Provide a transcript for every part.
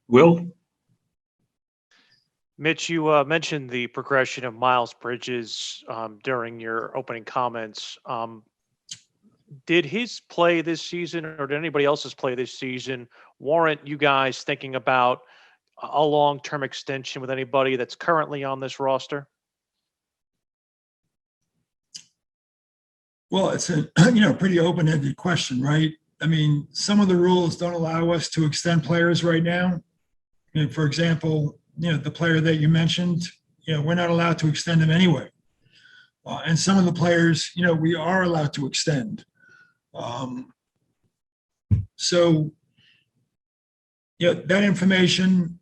Will? Mitch, you mentioned the progression of Miles Bridges during your opening comments. Did his play this season, or did anybody else's play this season, warrant you guys thinking about a long-term extension with anybody that's currently on this roster? Well, it's a pretty open-ended question, right? I mean, some of the rules don't allow us to extend players right now. For example, the player that you mentioned, we're not allowed to extend him anyway. And some of the players, we are allowed to extend. So, that information,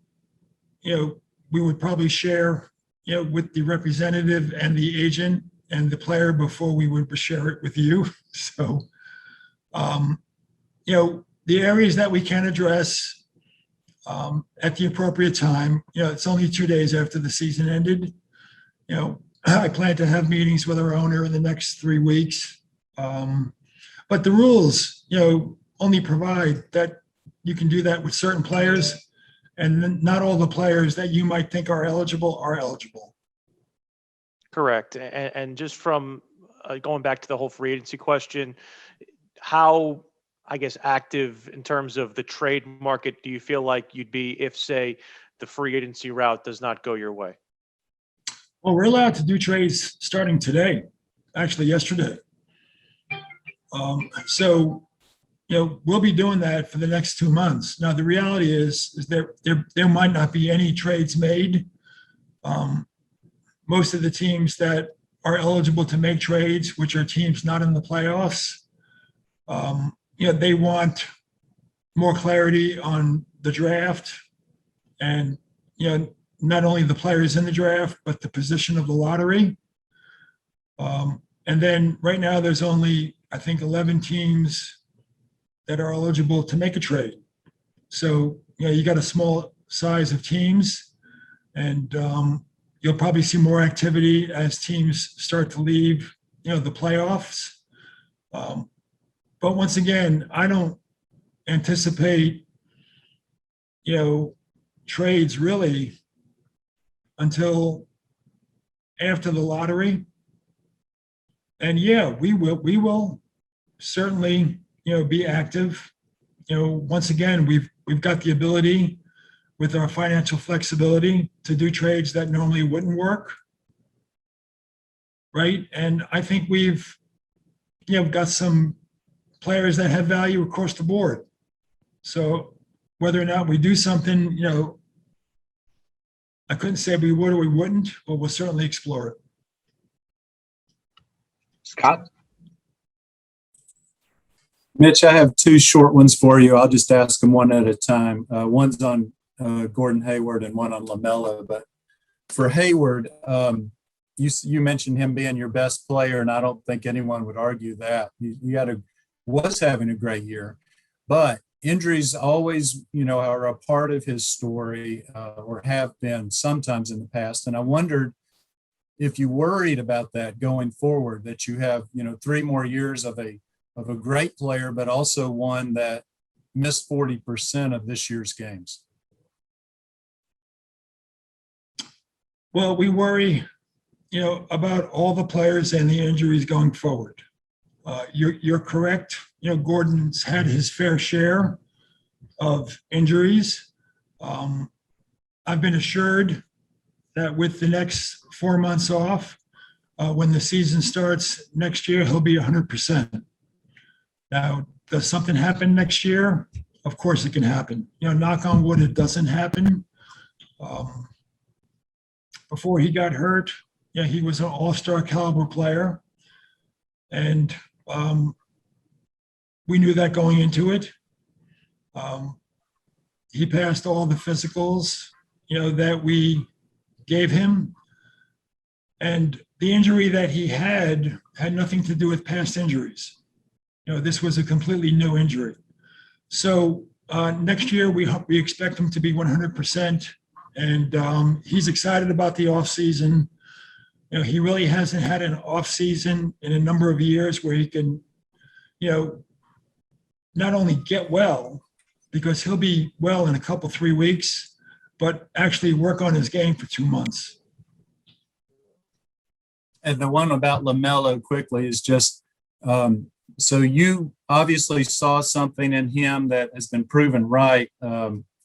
we would probably share, with the representative and the agent and the player before we would share it with you. So, the areas that we can address at the appropriate time, it's only 2 days after the season ended. I plan to have meetings with our owner in the next 3 weeks. But the rules, only provide that you can do that with certain players, and not all the players that you might think are eligible are eligible. Correct. And just from going back to the whole free agency question, how, I guess, active in terms of the trade market do you feel like you'd be if, say, the free agency route does not go your way? Well, we're allowed to do trades starting today, actually yesterday. So, we'll be doing that for the next 2 months. Now, the reality is there might not be any trades made. Most of the teams that are eligible to make trades, which are teams not in the playoffs, they want more clarity on the draft and, not only the players in the draft, but the position of the lottery. And then right now there's only, I think, 11 teams that are eligible to make a trade. So, you got a small size of teams, and you'll probably see more activity as teams start to leave, the playoffs. But once again, I don't anticipate, trades really until after the lottery. And we will certainly, be active. Once again, we've got the ability with our financial flexibility to do trades that normally wouldn't work. Right. And I think we've, got some players that have value across the board. So whether or not we do something, I couldn't say we would or we wouldn't, but we'll certainly explore it. Scott? Mitch, I have 2 short ones for you. I'll just ask them one at a time. One's on Gordon Hayward and one on LaMelo. But for Hayward, you mentioned him being your best player, and I don't think anyone would argue that. He was having a great year. But injuries always, are a part of his story, or have been sometimes in the past. And I wondered if you worried about that going forward, that you have, 3 more years of a great player, but also one that missed 40% of this year's games. Well, we worry, about all the players and the injuries going forward. You're correct. Gordon's had his fair share of injuries. I've been assured that with the next 4 months off, when the season starts next year, he'll be 100%. Now, does something happen next year? Of course it can happen. Knock on wood, it doesn't happen. Before he got hurt, he was an all-star caliber player. And we knew that going into it. He passed all the physicals, that we gave him. And the injury that he had nothing to do with past injuries. This was a completely new injury. So next year, we expect him to be 100%. And he's excited about the offseason. He really hasn't had an offseason in a number of years where he can, not only get well, because he'll be well in a couple, 3 weeks, but actually work on his game for 2 months. And the one about LaMelo quickly is just, so you obviously saw something in him that has been proven right,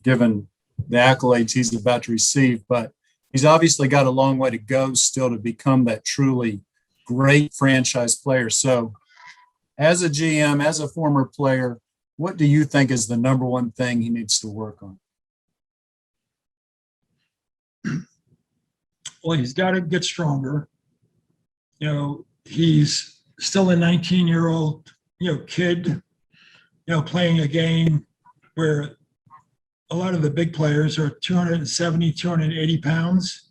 given the accolades he's about to receive, but he's obviously got a long way to go still to become that truly great franchise player. So as a GM, as a former player, what do you think is the number one thing he needs to work on? Well, he's got to get stronger. He's still a 19-year-old, kid, playing a game where a lot of the big players are 270, 280 pounds.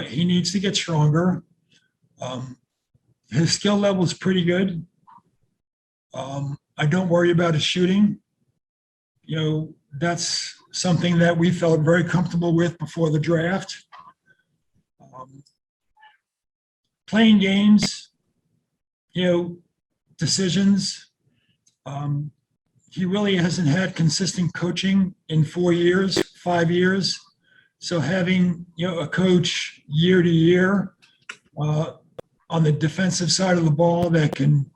He needs to get stronger. His skill level is pretty good. I don't worry about his shooting. That's something that we felt very comfortable with before the draft. Playing games, decisions. He really hasn't had consistent coaching in 4 years, 5 years. So having, a coach year to year on the defensive side of the ball that can,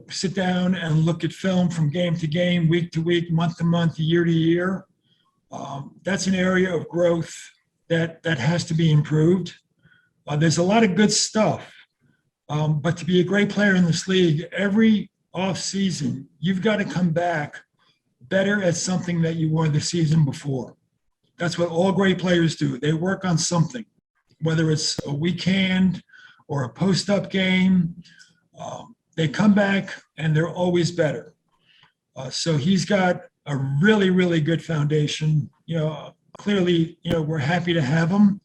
sit down and look at film from game to game, week to week, month to month, year to year. That's an area of growth that has to be improved. There's a lot of good stuff, but to be a great player in this league, every offseason, you've got to come back better at something that you were the season before. That's what all great players do. They work on something, whether it's a weekend or a post-up game. They come back and they're always better. So he's got a really, really good foundation. Clearly, we're happy to have him,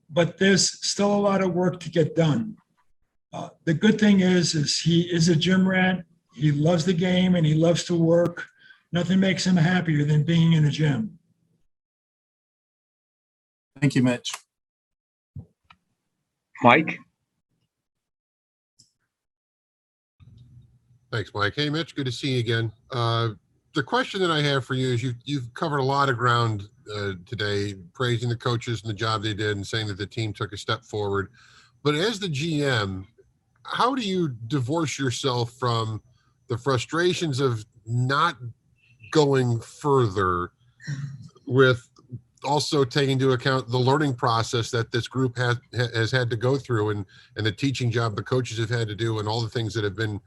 but there's still a lot of work to get done. The good thing is he is a gym rat. He loves the game and he loves to work. Nothing makes him happier than being in a gym. Thank you, Mitch. Mike? Thanks, Mike. Hey, Mitch, good to see you again. The question that I have for you is you've covered a lot of ground today, praising the coaches and the job they did and saying that the team took a step forward. But as the GM, how do you divorce yourself from the frustrations of not going further with also taking into account the learning process that this group has had to go through and the teaching job the coaches have had to do and all the things that have been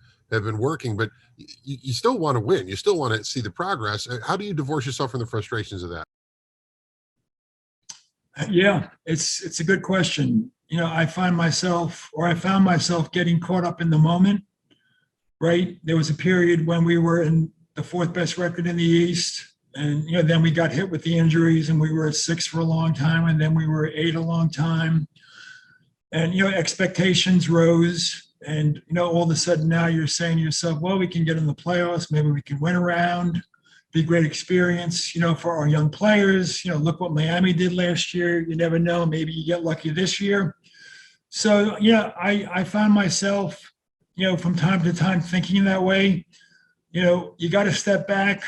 working, but you still want to win. You still want to see the progress. How do you divorce yourself from the frustrations of that? Yeah, it's a good question. I found myself getting caught up in the moment, right? There was a period when we were in the fourth best record in the East. And, then we got hit with the injuries and we were at 6 for a long time. And then we were at 8 a long time. And, expectations rose. And, all of a sudden now you're saying to yourself, well, we can get in the playoffs. Maybe we can win around, be a great experience, for our young players. Look what Miami did last year. You never know. Maybe you get lucky this year. So, I found myself, from time to time thinking that way. You got to step back,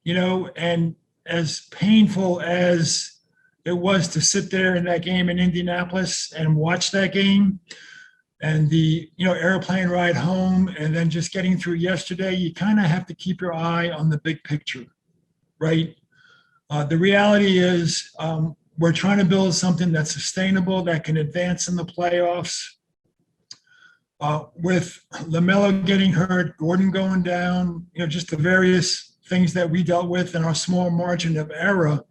and as painful as it was to sit there in that game in Indianapolis and watch that game and the, airplane ride home and then just getting through yesterday, you kind of have to keep your eye on the big picture, right? The reality is we're trying to build something that's sustainable, that can advance in the playoffs. With LaMelo getting hurt, Gordon going down, just the various things that we dealt with in our small margin of error,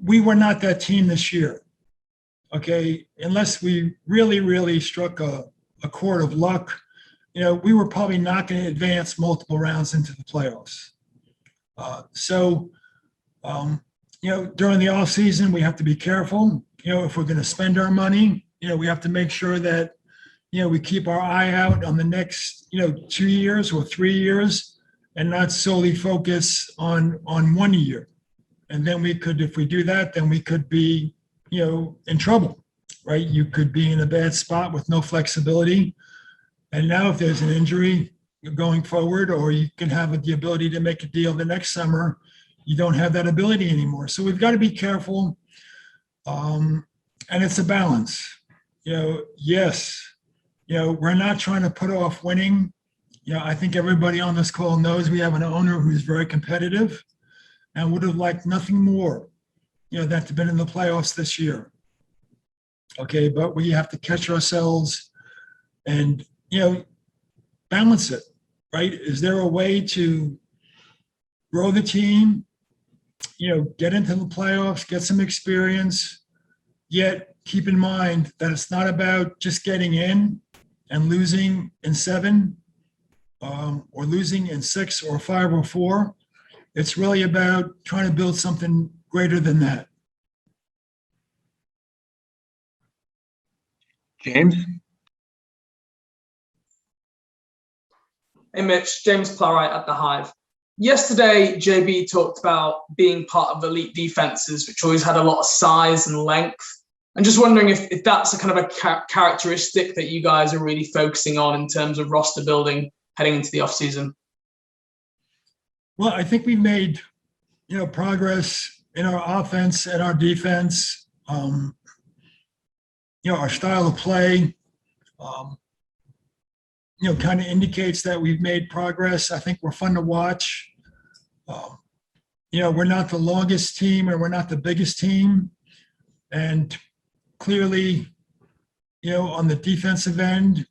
we were not that team this year, okay? Unless we really, really struck a chord of luck, we were probably not going to advance multiple rounds into the playoffs. During the offseason, we have to be careful. If we're going to spend our money, we have to make sure that, we keep our eye out on the next, 2 years or 3 years and not solely focus on 1 year. And then if we do that, then we could be, in trouble, right? You could be in a bad spot with no flexibility. And now if there's an injury, going forward, or you can have the ability to make a deal the next summer. You don't have that ability anymore. So we've got to be careful. And it's a balance. Yes, we're not trying to put off winning. I think everybody on this call knows we have an owner who's very competitive and would have liked nothing more, than to been in the playoffs this year. Okay, but we have to catch ourselves and, balance it, right? Is there a way to grow the team, get into the playoffs, get some experience, yet keep in mind that it's not about just getting in and losing in 7 or losing in 6 or 5 or 4. It's really about trying to build something greater than that. James? Hey Mitch, James Plowright at The Hive. Yesterday, JB talked about being part of elite defenses, which always had a lot of size and length. I'm just wondering if that's a kind of a characteristic that you guys are really focusing on in terms of roster building heading into the offseason. Well, I think we've made, progress in our offense and our defense. Our style of play, kind of indicates that we've made progress. I think we're fun to watch. We're not the longest team and we're not the biggest team. And clearly, on the defensive end,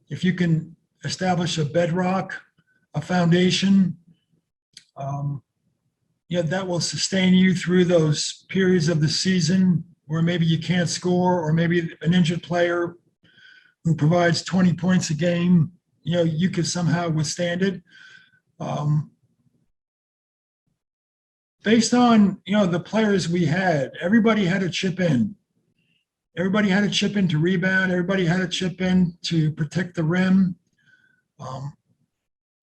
if you can establish a bedrock, a foundation, that will sustain you through those periods of the season where maybe you can't score, or maybe an injured player who provides 20 points a game, you could somehow withstand it. Based on, the players we had, everybody had a chip in. Everybody had a chip in to rebound. Everybody had a chip in to protect the rim.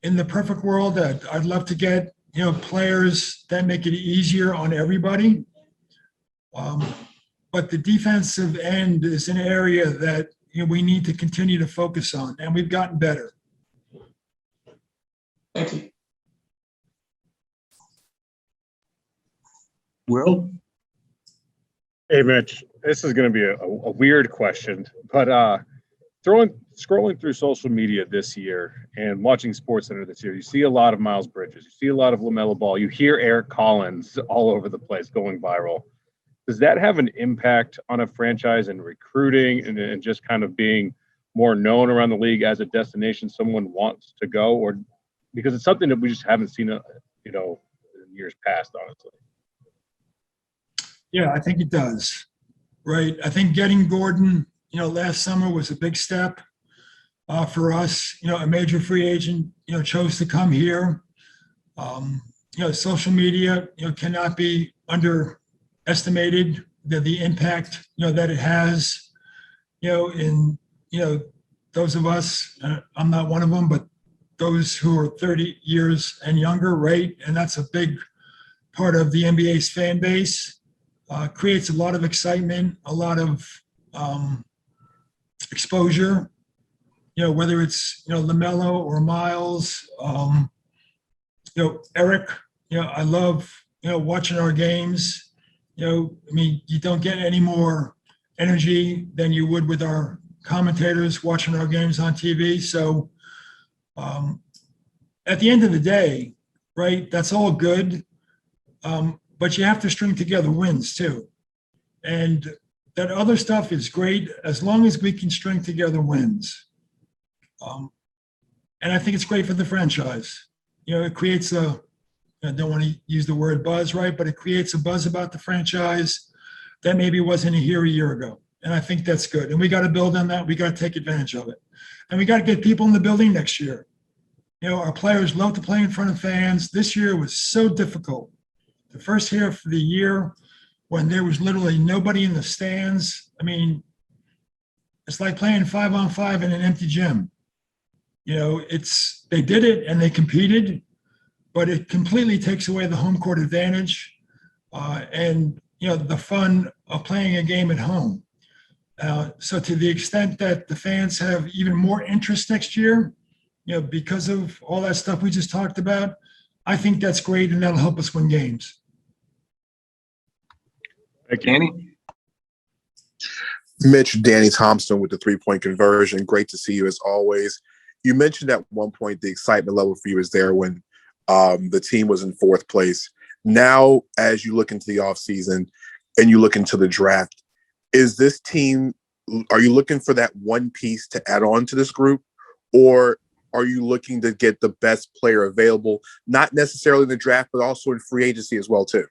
In the perfect world, I'd love to get, players that make it easier on everybody. But the defensive end is an area that we need to continue to focus on, and we've gotten better. Thank you. Will? Hey, Mitch, this is going to be a weird question, but scrolling through social media this year and watching SportsCenter this year, you see a lot of Miles Bridges, you see a lot of LaMelo Ball, you hear Eric Collins all over the place going viral. Does that have an impact on a franchise in recruiting and just kind of being more known around the league as a destination someone wants to go, or because it's something that we just haven't seen, in years past, honestly? Yeah, I think it does. Right. I think getting Gordon, last summer was a big step for us. A major free agent, chose to come here. Social media, cannot be underestimated, the impact, that it has, in, those of us, I'm not one of them, but those who are 30 years and younger, right? And that's a big part of the NBA's fan base. Creates a lot of excitement, a lot of exposure, whether it's, LaMelo or Miles, Eric, I love, watching our games. You don't get any more energy than you would with our commentators watching our games on TV. So at the end of the day, right, that's all good. But you have to string together wins too. And that other stuff is great as long as we can string together wins. And I think it's great for the franchise. It creates I don't want to use the word buzz, right? But it creates a buzz about the franchise that maybe wasn't here a year ago. And I think that's good. And we got to build on that. We got to take advantage of it. And we got to get people in the building next year. Our players love to play in front of fans. This year was so difficult. The first half of the year, when there was literally nobody in the stands, it's like playing 5-on-5 in an empty gym. They did it and they competed, but it completely takes away the home court advantage and the fun of playing a game at home. So to the extent that the fans have even more interest next year because of all that stuff we just talked about, I think that's great, and that'll help us win games. Danny? Mitch, Danny Thompson with the 3-point conversion. Great to see you as always. You mentioned at one point the excitement level for you was there when the team was in 4th place. Now, as you look into the offseason and you look into the draft, is this team, are you looking for that one piece to add on to this group? Or are you looking to get the best player available, not necessarily in the draft, but also in free agency as well, too?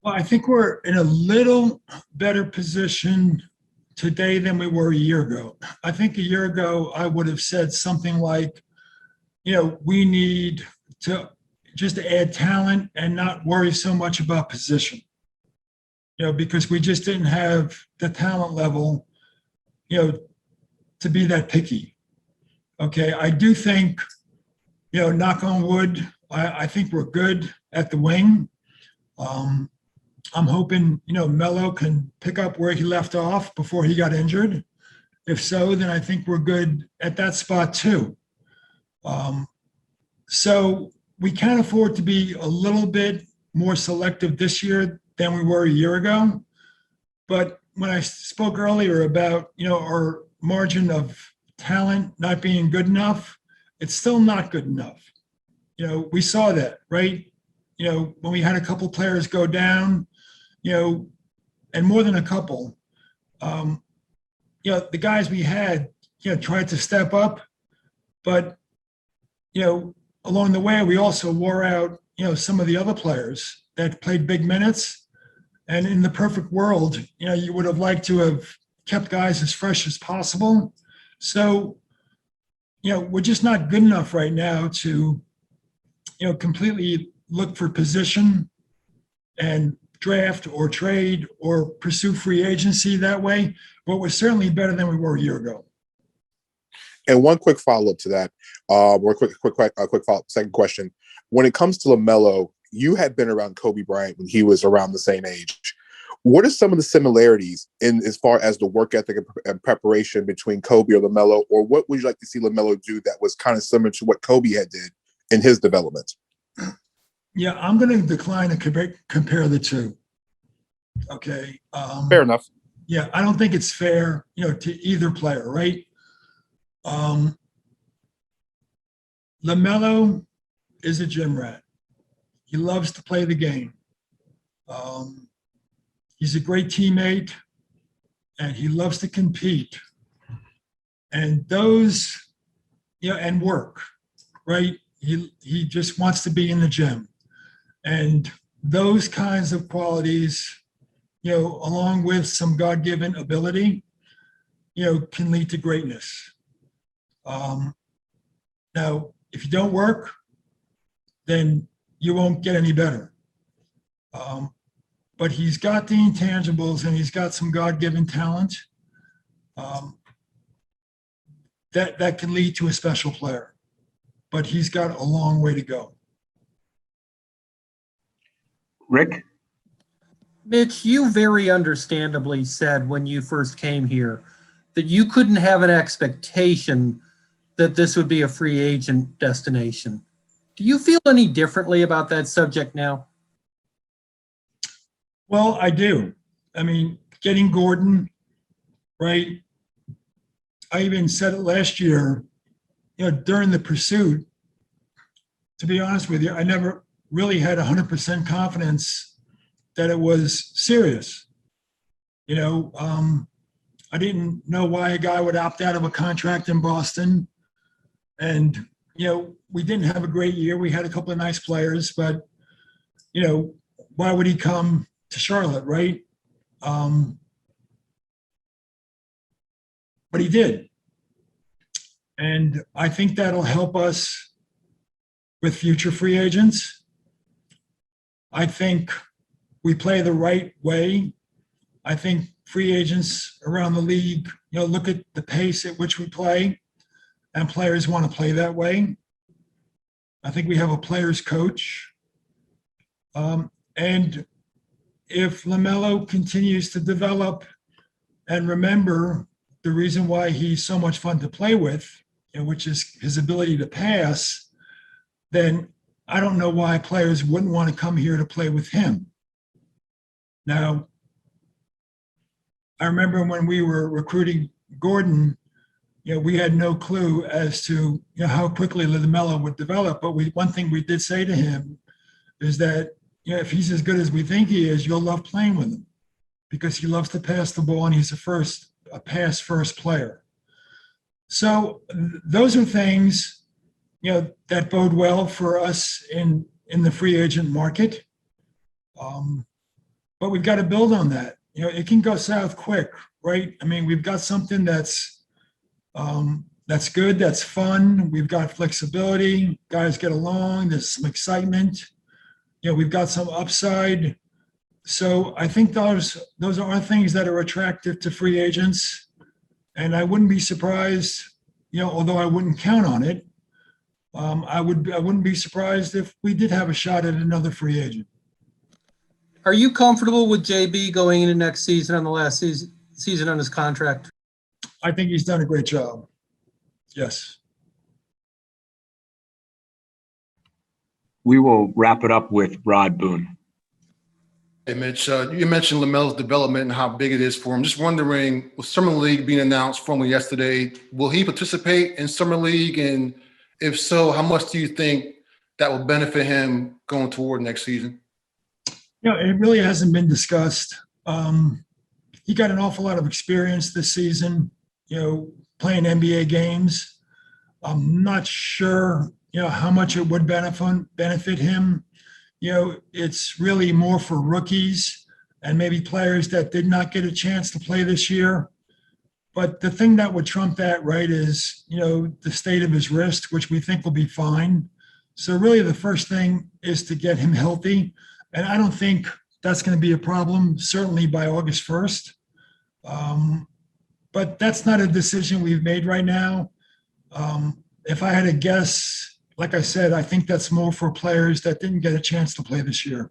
Well, I think we're in a little better position today than we were a year ago. I think a year ago, I would have said something like, we need to just add talent and not worry so much about position, because we just didn't have the talent level, to be that picky. Okay, I do think, knock on wood, I think we're good at the wing. I'm hoping, Melo can pick up where he left off before he got injured. If so, then I think we're good at that spot too. So we can afford to be a little bit more selective this year than we were a year ago. But when I spoke earlier about, our margin of talent not being good enough, it's still not good enough. We saw that, right? When we had a couple players go down, and more than a couple, the guys we had, tried to step up, but, along the way, we also wore out, some of the other players that played big minutes. And in the perfect world, you would have liked to have kept guys as fresh as possible. So, we're just not good enough right now to, completely look for position and draft or trade or pursue free agency that way. But we're certainly better than we were a year ago. And one quick follow-up to that, or quick follow-up, second question. When it comes to LaMelo, you had been around Kobe Bryant when he was around the same age. What are some of the similarities in as far as the work ethic and preparation between Kobe or LaMelo, or what would you like to see LaMelo do that was kind of similar to what Kobe had did in his development? Yeah, I'm going to decline to compare the two. Okay. Fair enough. Yeah, I don't think it's fair, to either player, right? LaMelo is a gym rat. He loves to play the game. He's a great teammate, and he loves to compete. And those, and work, right? He just wants to be in the gym. And those kinds of qualities, along with some God-given ability, can lead to greatness. Now, if you don't work, then you won't get any better. But he's got the intangibles and he's got some God-given talent that can lead to a special player. But he's got a long way to go. Rick? Mitch, you very understandably said when you first came here that you couldn't have an expectation that this would be a free agent destination. Do you feel any differently about that subject now? Well, I do. I mean, getting Gordon, right? I even said it last year, during the pursuit, to be honest with you, I never really had 100% confidence that it was serious. I didn't know why a guy would opt out of a contract in Boston. And, we didn't have a great year. We had a couple of nice players, but, why would he come to Charlotte, right? But he did. And I think that'll help us with future free agents. I think we play the right way. I think free agents around the league, look at the pace at which we play, and players want to play that way. I think we have a player's coach. And if LaMelo continues to develop and remember the reason why he's so much fun to play with, which is his ability to pass, then I don't know why players wouldn't want to come here to play with him. Now, I remember when we were recruiting Gordon, we had no clue as to how quickly LaMelo would develop. But one thing we did say to him is that if he's as good as we think he is, you'll love playing with him because he loves to pass the ball and he's a pass first player. So those are things that bode well for us in the free agent market. But we've got to build on that. It can go south quick, right? I mean, we've got something that's good, that's fun. We've got flexibility. Guys get along. There's some excitement. We've got some upside. So I think those are things that are attractive to free agents. And I wouldn't be surprised, although I wouldn't count on it. I wouldn't be surprised if we did have a shot at another free agent. Are you comfortable with JB going into next season on the last season on his contract? I think he's done a great job. Yes. We will wrap it up with Rod Boone. Hey, Mitch, you mentioned LaMelo's development and how big it is for him. Just wondering, with Summer League being announced formally yesterday, will he participate in Summer League? And if so, how much do you think that will benefit him going toward next season? It really hasn't been discussed. He got an awful lot of experience this season, playing NBA games. I'm not sure, how much it would benefit him. It's really more for rookies and maybe players that did not get a chance to play this year. But the thing that would trump that, right, is, the state of his wrist, which we think will be fine. So really the first thing is to get him healthy. And I don't think that's going to be a problem, certainly by August 1st. But that's not a decision we've made right now. If I had to guess, like I said, I think that's more for players that didn't get a chance to play this year.